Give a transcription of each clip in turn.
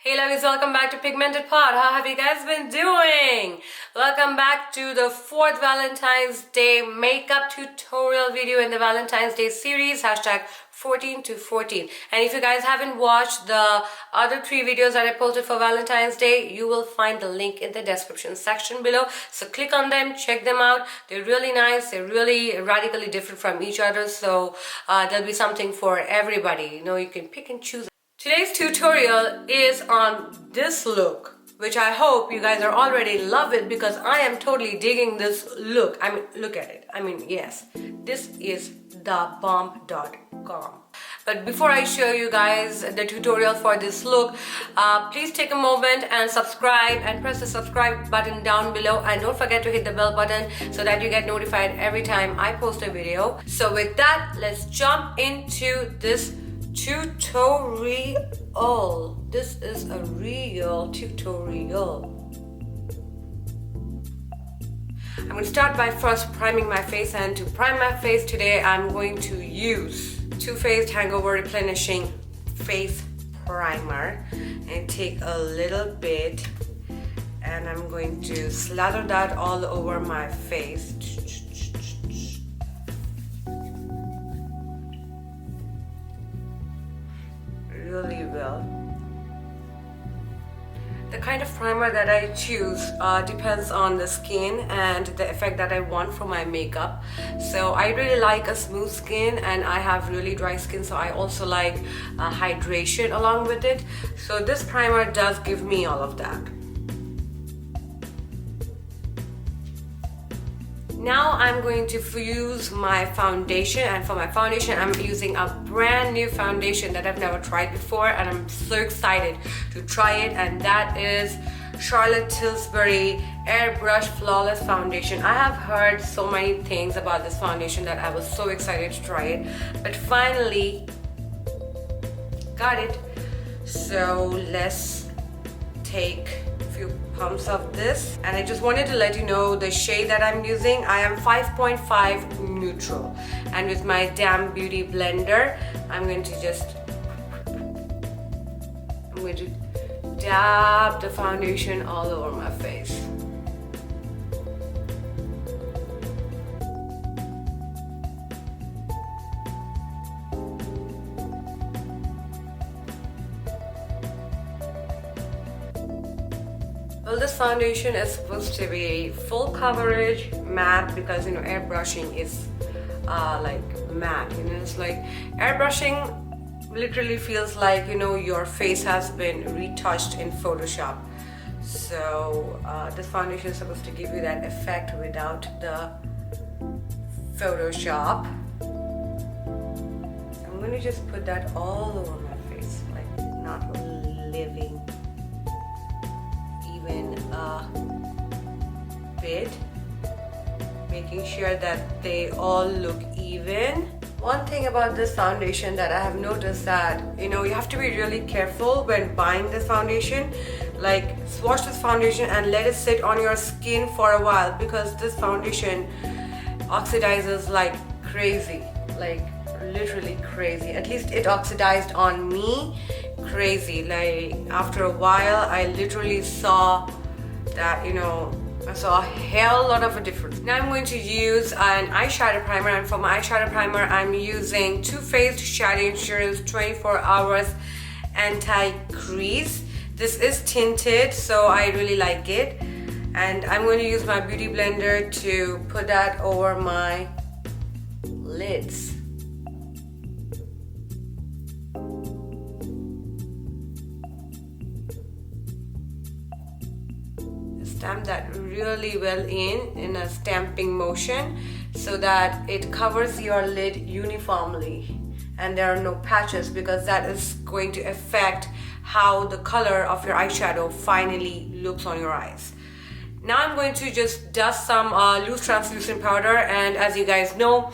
Hey lovies, welcome back to Pigmented Pod. How have you guys been doing? Welcome back to the 4th Valentine's Day makeup tutorial video in the Valentine's Day series, hashtag 14 to 14. And if you guys haven't watched the other 3 videos that I posted for Valentine's Day, you will find the link in the description section below. So click on them, check them out. They're really nice. They're really radically different from each other. So there'll be something for everybody. You know, you can pick and choose. Today's tutorial is on this look, which I hope you guys are already love it because I am totally digging this look. I mean, look at it. I mean, yes, this is thebomb.com. But before I show you guys the tutorial for this look, please take a moment and subscribe and press the subscribe button down below, and don't forget to hit the bell button so that you get notified every time I post a video. So with that, let's jump into this tutorial. This is a real tutorial. I'm going to start by first priming my face, and to prime my face today I'm going to use Too Faced Hangover Replenishing Face Primer, and take a little bit and I'm going to slather that all over my face. Really well. The kind of primer that I choose depends on the skin and the effect that I want for my makeup. So I really like a smooth skin, and I have really dry skin, so I also like hydration along with it. So this primer does give me all of that. Now I'm going to use my foundation, and for my foundation I'm using a brand new foundation that I've never tried before, and I'm so excited to try it, and that is Charlotte Tilbury Airbrush Flawless Foundation. I have heard so many things about this foundation that I was so excited to try it, but finally got it. So let's take few pumps of this, and I just wanted to let you know the shade that I'm using. I am 5.5 neutral, and with my damn beauty blender I'm going to dab the foundation all over my face. Well, this foundation is supposed to be full coverage, matte, because you know airbrushing is like matte. You know, it's like airbrushing literally feels like, you know, your face has been retouched in Photoshop. So this foundation is supposed to give you that effect without the Photoshop. I'm going to just put that all over my face, like not leaving a bit, making sure that they all look even. One thing about this foundation that I have noticed that, you know, you have to be really careful when buying this foundation. Like, swatch this foundation and let it sit on your skin for a while, because this foundation oxidizes like crazy, like literally crazy. At least it oxidized on me crazy. Like after a while I literally saw that, you know, I saw a hell lot of a difference. Now I'm going to use an eyeshadow primer, and for my eyeshadow primer I'm using Too Faced Shadow Insurance 24 Hours Anti-Crease. This is tinted, so I really like it, and I'm going to use my beauty blender to put that over my lids. Stamp that really well in a stamping motion so that it covers your lid uniformly and there are no patches, because that is going to affect how the color of your eyeshadow finally looks on your eyes. Now I'm going to just dust some loose translucent powder, and as you guys know,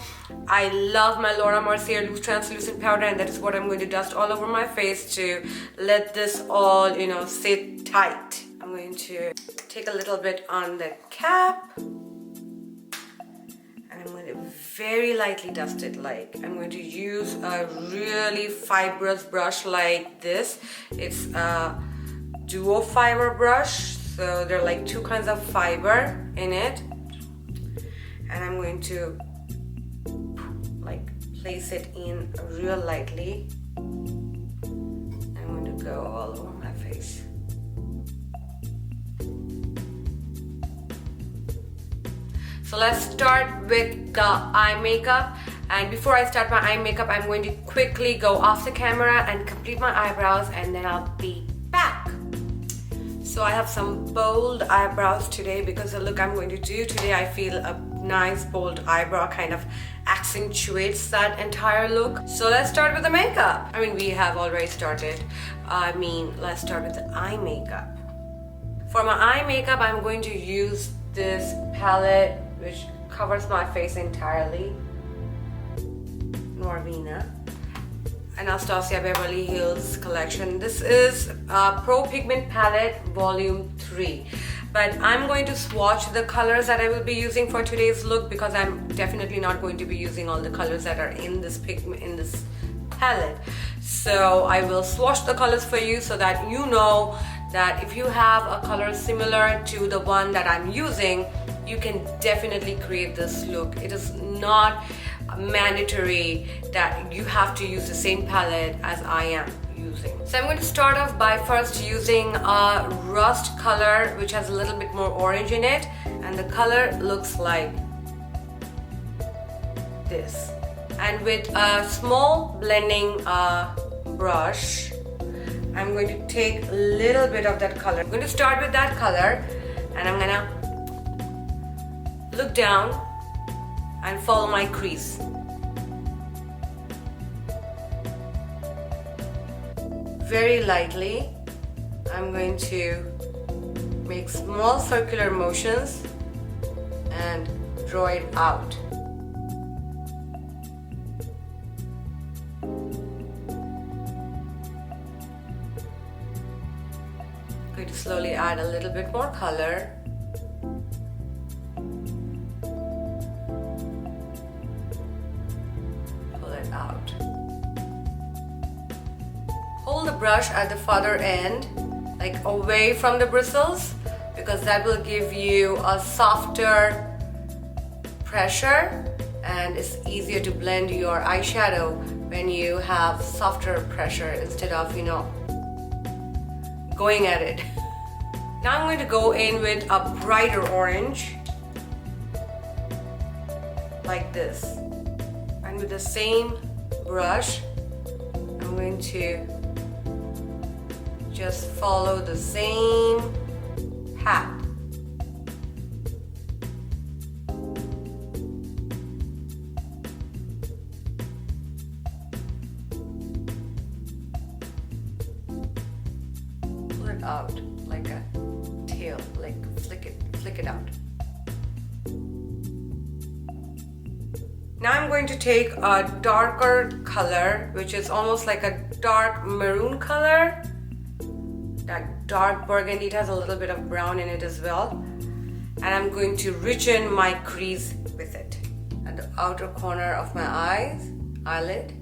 I love my Laura Mercier loose translucent powder, and that is what I'm going to dust all over my face to let this all, you know, sit tight. I'm going to take a little bit on the cap, and I'm going to very lightly dust it. Like, I'm going to use a really fibrous brush like this. It's duo fiber brush. So there are like two kinds of fiber in it. And I'm going to like place it in real lightly. I'm going to go all over my face. So let's start with the eye makeup. And before I start my eye makeup, I'm going to quickly go off the camera and complete my eyebrows, and then I'll be back. So I have some bold eyebrows today because the look I'm going to do today, I feel a nice bold eyebrow kind of accentuates that entire look. So let's start with the makeup. I mean, we have already started. Let's start with the eye makeup. For my eye makeup, I'm going to use this palette which covers my face entirely. Norvina, Anastasia Beverly Hills collection. This is Pro Pigment palette volume 3, but I'm going to swatch the colors that I will be using for today's look because I'm definitely not going to be using all the colors that are in this pigment in this palette. So I will swatch the colors for you so that you know that if you have a color similar to the one that I'm using, you can definitely create this look. It is not mandatory that you have to use the same palette as I am using. So I'm going to start off by first using a rust color which has a little bit more orange in it, and the color looks like this. And with a small blending brush, I'm going to take a little bit of that color. I'm going to start with that color, and I'm gonna look down and follow my crease. Very lightly, I'm going to make small circular motions and draw it out. I'm going to slowly add a little bit more color. Out. Hold the brush at the further end, like away from the bristles, because that will give you a softer pressure and it's easier to blend your eyeshadow when you have softer pressure instead of, you know, going at it. Now I'm going to go in with a brighter orange, like this. And with the same brush, I'm going to just follow the same path. Pull it out like a tail, like flick it out. Now I'm going to take a darker color, which is almost like a dark maroon color. That dark burgundy, it has a little bit of brown in it as well. And I'm going to richen my crease with it. At the outer corner of my eyelid.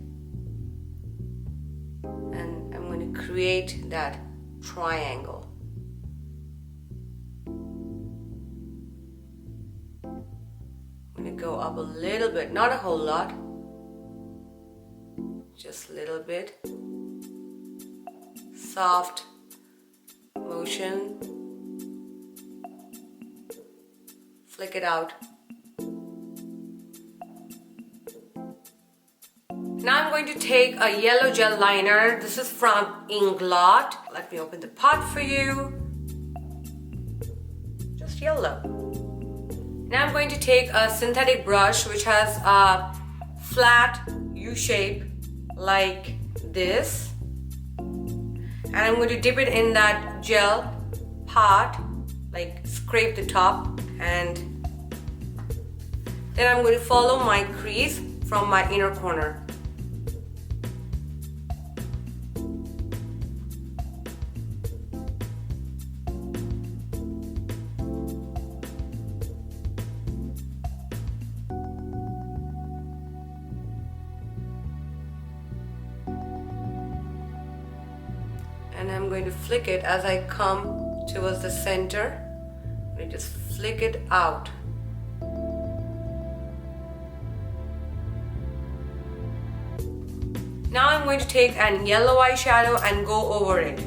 And I'm going to create that triangle. Go up a little bit, not a whole lot, just a little bit. Soft motion, flick it out. Now I'm going to take a yellow gel liner. This is from Inglot. Let me open the pot for you. Just yellow. Now I'm going to take a synthetic brush which has a flat U shape like this, and I'm going to dip it in that gel pot, like scrape the top, and then I'm going to follow my crease from my inner corner. going to flick it as I come towards the center. I'm going to just flick it out. Now I'm going to take an yellow eyeshadow and go over it.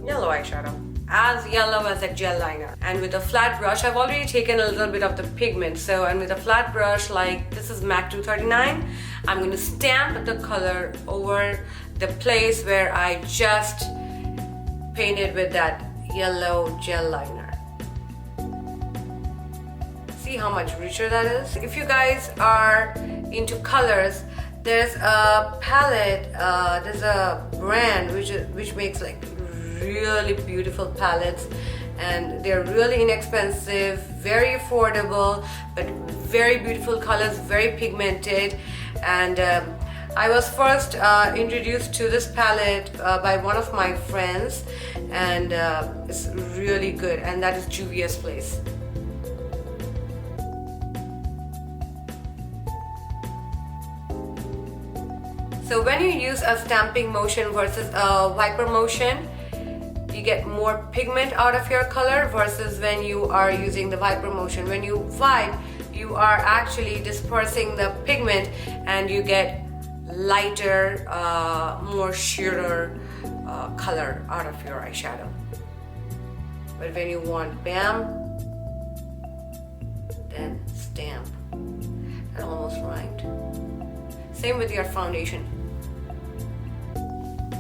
Yellow eyeshadow. As yellow as a gel liner. And with a flat brush, I've already taken a little bit of the pigment. And with a flat brush, like this is MAC 239, I'm going to stamp the color over the place where I just painted with that yellow gel liner. See how much richer that is? If you guys are into colors, there's a palette, there's a brand which makes like really beautiful palettes, and they're really inexpensive, very affordable, but very beautiful colors, very pigmented. And I was first introduced to this palette by one of my friends, and it's really good, and that is Juvia's Place. So when you use a stamping motion versus a wiper motion, you get more pigment out of your color versus when you are using the wiper motion. When you wipe, you are actually dispersing the pigment and you get lighter, more sheerer color out of your eyeshadow. But when you want bam, then stamp. That almost rhymed. Same with your foundation.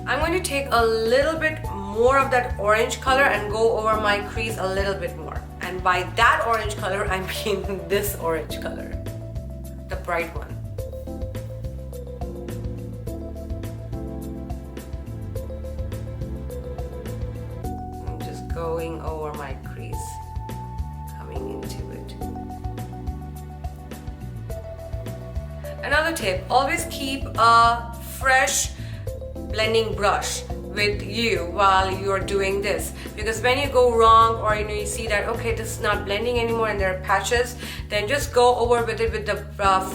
I'm going to take a little bit more of that orange color and go over my crease a little bit more. And by that orange color, I mean this orange color, the bright one. I'm just going over my crease, coming into it. Another tip, always keep a fresh blending brush with you while you're doing this, because when you go wrong or you see that okay, this is not blending anymore and there are patches, then just go over with it with the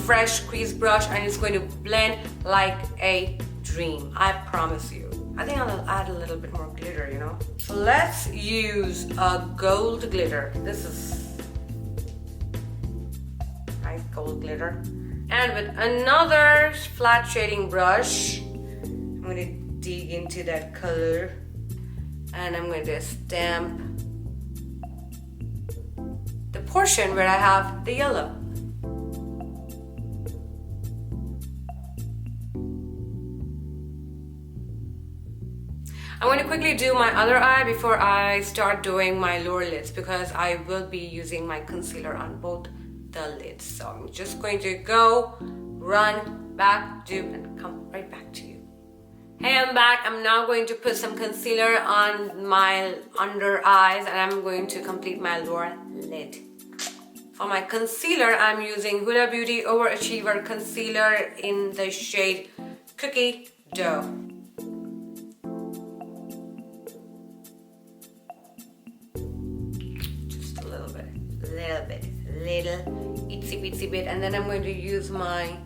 fresh crease brush and it's going to blend like a dream. I promise you. I think I'll add a little bit more glitter, So let's use a gold glitter. This is nice gold glitter. And with another flat shading brush, I'm going to dig into that color and I'm going to stamp the portion where I have the yellow. I'm going to quickly do my other eye before I start doing my lower lids, because I will be using my concealer on both the lids. So I'm just going to go, run, back, do, and come right back to you. Hey, I'm back. I'm now going to put some concealer on my under eyes and I'm going to complete my lower lid. For my concealer, I'm using Huda Beauty Overachiever Concealer in the shade Cookie Dough. Just a little itsy bitsy bit, and then I'm going to use my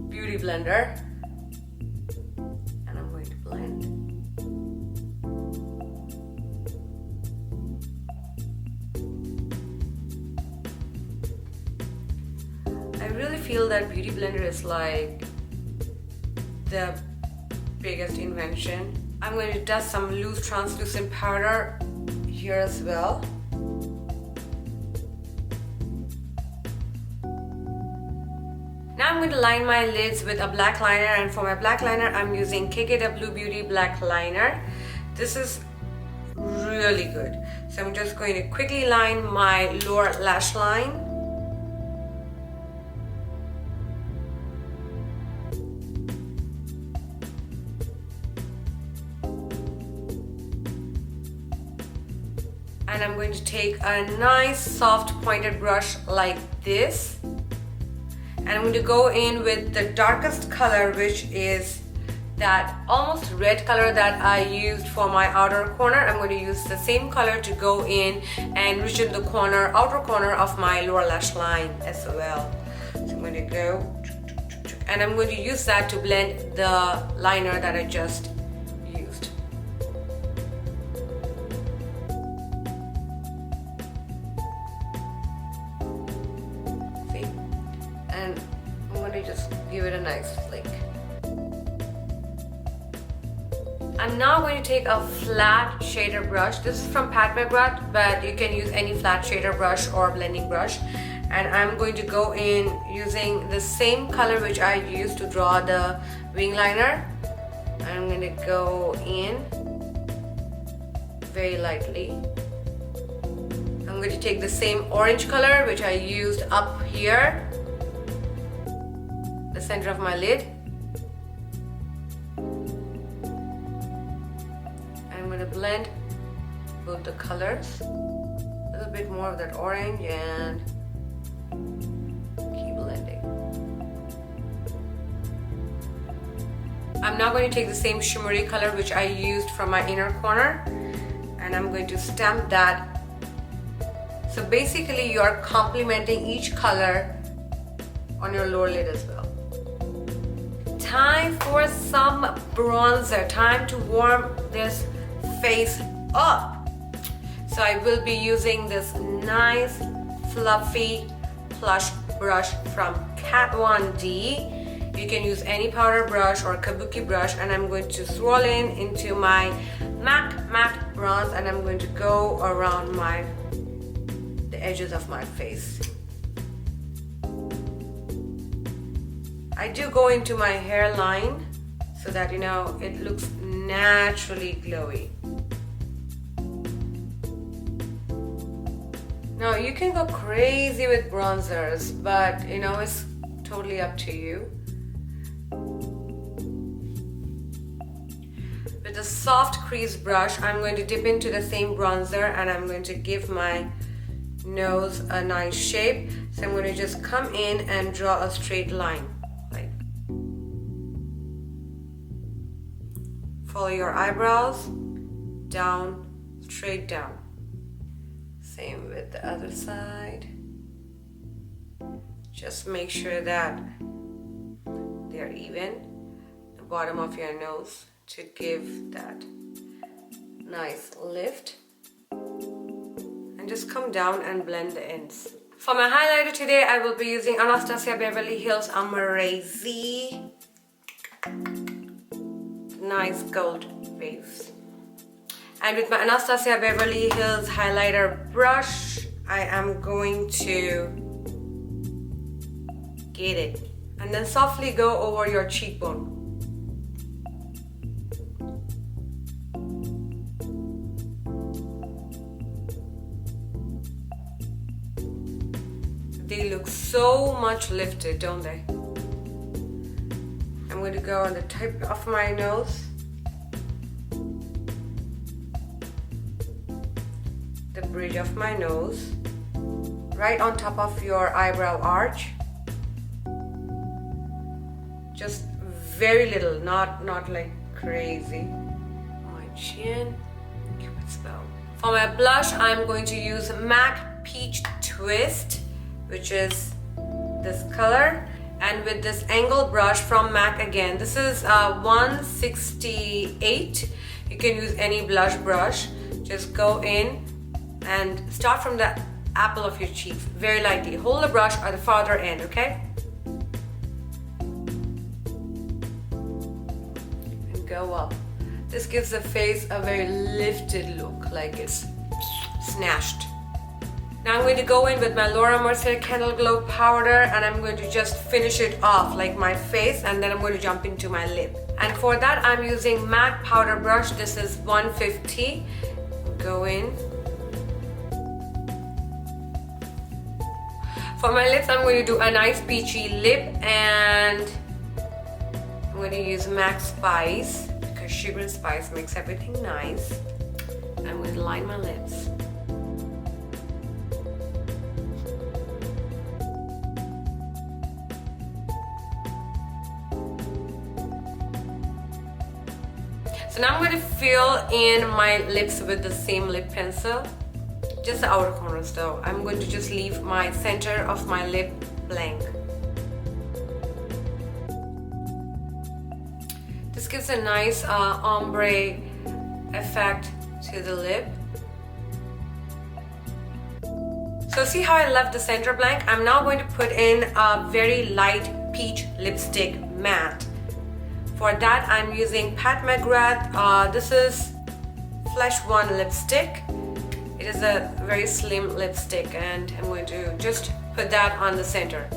beauty blender and I'm going to blend. I really feel that beauty blender is like the biggest invention. I'm going to dust some loose translucent powder here as well. Now I'm going to line my lids with a black liner, and for my black liner I'm using KKW Beauty Black Liner. This is really good. So I'm just going to quickly line my lower lash line. And I'm going to take a nice soft pointed brush like this. And I'm going to go in with the darkest color, which is that almost red color that I used for my outer corner. I'm going to use the same color to go in and reach in the outer corner of my lower lash line as well. So I'm going to go, and I'm going to use that to blend the liner that I just a nice flick. I'm now going to take a flat shader brush. This is from PatMcGrath, but you can use any flat shader brush or blending brush. And I'm going to go in using the same color which I used to draw the wing liner. I'm going to go in very lightly. I'm going to take the same orange color which I used up here, the center of my lid. I'm going to blend both the colors, a little bit more of that orange, and keep blending. I'm now going to take the same shimmery color which I used from my inner corner, and I'm going to stamp that. So basically you are complementing each color on your lower lid as well. Time for some bronzer. Time to warm this face up. So I will be using this nice fluffy plush brush from Kat 1D. You can use any powder brush or kabuki brush, and I'm going to swirl into my MAC matte bronze, and I'm going to go around the edges of my face. I do go into my hairline so that it looks naturally glowy. Now you can go crazy with bronzers, but it's totally up to you. With a soft crease brush, I'm going to dip into the same bronzer, and I'm going to give my nose a nice shape. So I'm going to just come in and draw a straight line. Follow your eyebrows down, straight down. Same with the other side. Just make sure that they're even. The bottom of your nose to give that nice lift. And just come down and blend the ends. For my highlighter today, I will be using Anastasia Beverly Hills Amrezy. Nice gold waves. And with my Anastasia Beverly Hills highlighter brush, I am going to get it and then softly go over your cheekbone. They look so much lifted, don't they? I'm going to go on the tip of my nose, the bridge of my nose, right on top of your eyebrow arch. Just very little, not like crazy. My chin, Cupid's bow. For my blush, I'm going to use MAC Peachtwist, which is this color. And with this angle brush from MAC again, this is 168. You can use any blush brush. Just go in and start from the apple of your cheek, very lightly. Hold the brush at the farther end, okay? And go up. This gives the face a very lifted look, like it's snatched. Now I'm going to go in with my Mercier Candleglow powder, and I'm going to just finish it off like my face, and then I'm going to jump into my lip. And for that I'm using matte powder brush. This is 150. Go in. For my lips, I'm going to do a nice peachy lip, and I'm going to use MAC Spice because sugar and spice makes everything nice. I'm going to line my lips. So now I'm going to fill in my lips with the same lip pencil, just the outer corners though. I'm going to just leave my center of my lip blank. This gives a nice ombre effect to the lip. So see how I left the center blank? I'm now going to put in a very light peach lipstick matte. For that I'm using PatMcGrath. This is Flesh 1 lipstick. It is a very slim lipstick, and I'm going to just put that on the center.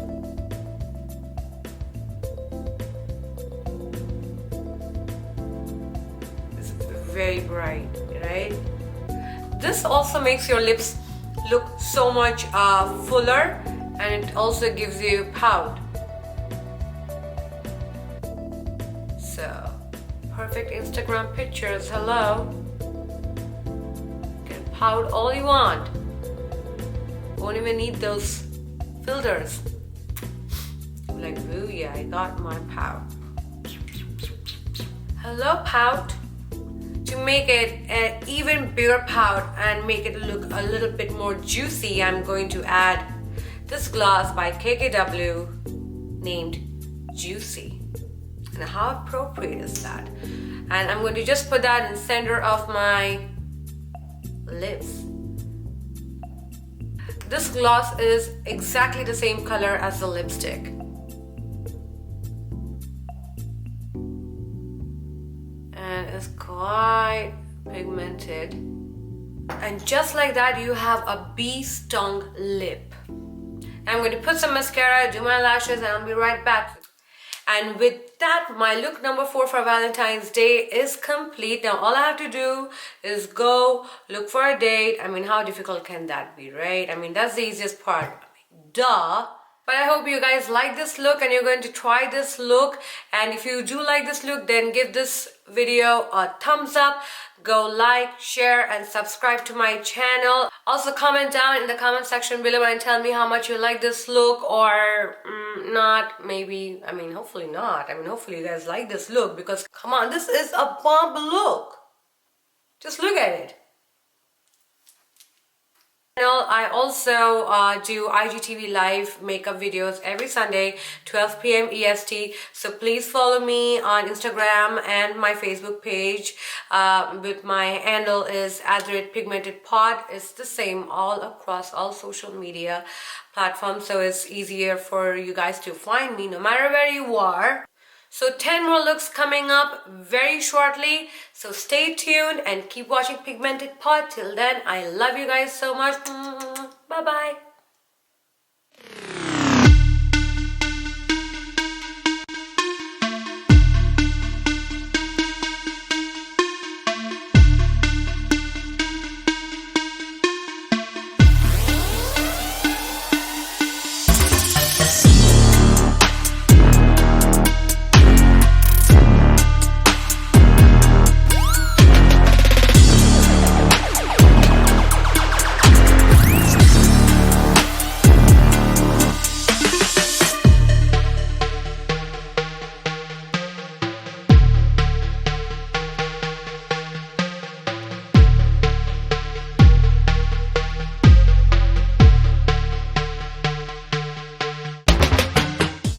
It's very bright, right? This also makes your lips look so much fuller, and it also gives you pout. So, perfect Instagram pictures, hello. You can pout all you want. Won't even need those filters. Like, ooh yeah, I got my pout. Hello pout. To make it an even bigger pout and make it look a little bit more juicy, I'm going to add this gloss by KKW named Juicy. And how appropriate is that? And I'm going to just put that in the center of my lips. This gloss is exactly the same color as the lipstick. And it's quite pigmented. And just like that, you have a bee-stung lip. I'm going to put some mascara, do my lashes, and I'll be right back. And with that, my look number 4 for Valentine's Day is complete. Now all I have to do is go look for a date. I mean, how difficult can that be, right? I mean, that's the easiest part. I mean, duh. But I hope you guys like this look and you're going to try this look. And if you do like this look, then give this video a thumbs up. Go like, share, and subscribe to my channel. Also comment down in the comment section below and tell me how much you like this look, or not, maybe. I mean, hopefully not. I mean, hopefully you guys like this look, because come on, this is a bomb look. Just look at it. I also do IGTV live makeup videos every Sunday, 12 p.m. EST. So please follow me on Instagram and my Facebook page. But my handle is @pigmentedpod. It's the same all across all social media platforms. So it's easier for you guys to find me no matter where you are. So 10 more looks coming up very shortly. So stay tuned and keep watching Pigmented Pod. Till then, I love you guys so much. Bye-bye.